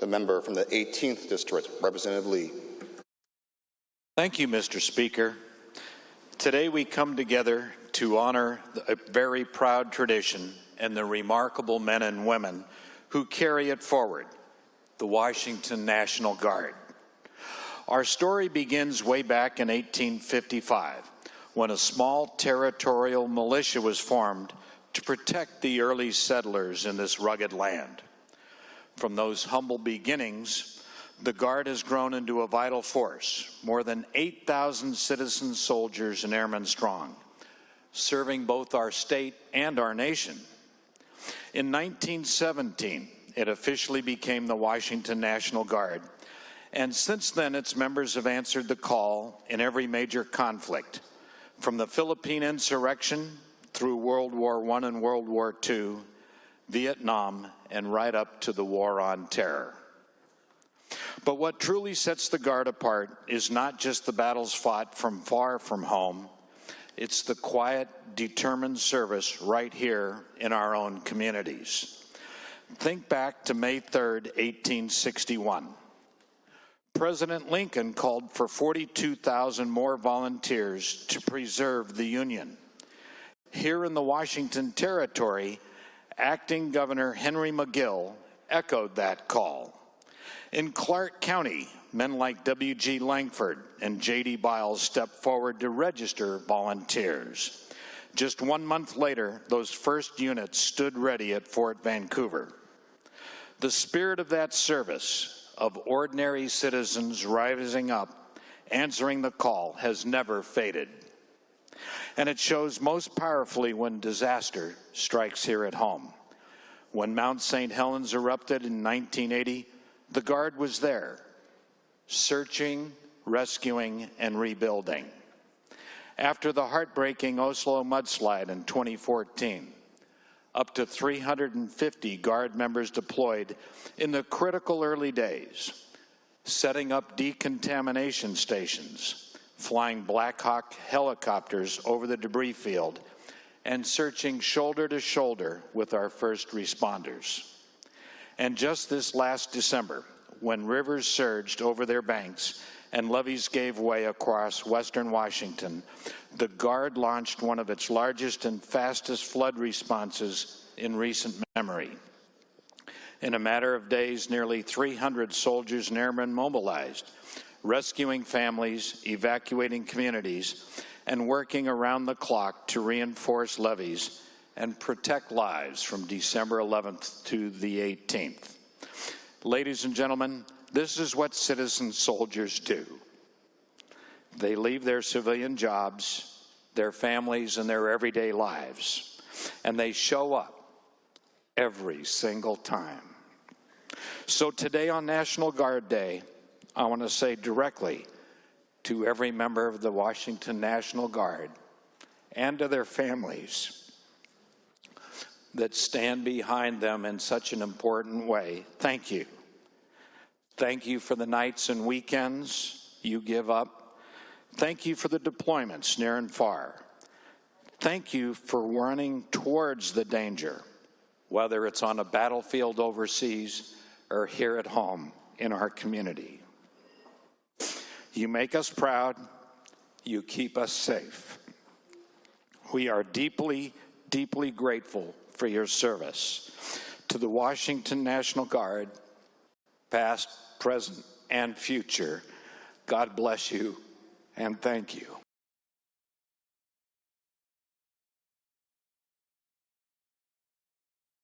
The member from the 18th District, Representative Lee. Thank you, Mr. Speaker. Today we come together to honor a very proud tradition and the remarkable men and women who carry it forward, the Washington National Guard. Our story begins way back in 1855, when a small territorial militia was formed to protect the early settlers in this rugged land. From those humble beginnings, the Guard has grown into a vital force, more than 8,000 citizen soldiers and airmen strong, serving both our state and our nation. In 1917, it officially became the Washington National Guard, and since then its members have answered the call in every major conflict, from the Philippine insurrection through World War I and World War II, Vietnam, and right up to the War on Terror. But what truly sets the Guard apart is not just the battles fought from far from home, it's the quiet, determined service right here in our own communities. Think back to May 3rd, 1861. President Lincoln called for 42,000 more volunteers to preserve the Union. Here in the Washington Territory, Acting Governor Henry McGill echoed that call. In Clark County, men like W.G. Langford and J.D. Biles stepped forward to register volunteers. Just 1 month later, those first units stood ready at Fort Vancouver. The spirit of that service, of ordinary citizens rising up, answering the call, has never faded. And it shows most powerfully when disaster strikes here at home. When Mount St. Helens erupted in 1980, the Guard was there, searching, rescuing, and rebuilding. After the heartbreaking Oslo mudslide in 2014, up to 350 Guard members deployed in the critical early days, setting up decontamination stations, flying Black Hawk helicopters over the debris field, and searching shoulder to shoulder with our first responders. And just this last December, when rivers surged over their banks and levees gave way across western Washington, the Guard launched one of its largest and fastest flood responses in recent memory. In a matter of days, nearly 300 soldiers and airmen mobilized, rescuing families, evacuating communities, and working around the clock to reinforce levees and protect lives from December 11th to the 18th. Ladies and gentlemen, this is what citizen soldiers do. They leave their civilian jobs, their families, and their everyday lives, and they show up every single time. So today on National Guard Day, I want to say directly to every member of the Washington National Guard and to their families that stand behind them in such an important way, thank you. Thank you for the nights and weekends you give up. Thank you for the deployments near and far. Thank you for running towards the danger, whether it's on a battlefield overseas or here at home in our community. You make us proud. You keep us safe. We are deeply, deeply grateful for your service. To the Washington National Guard, past, present, and future, God bless you, and thank you.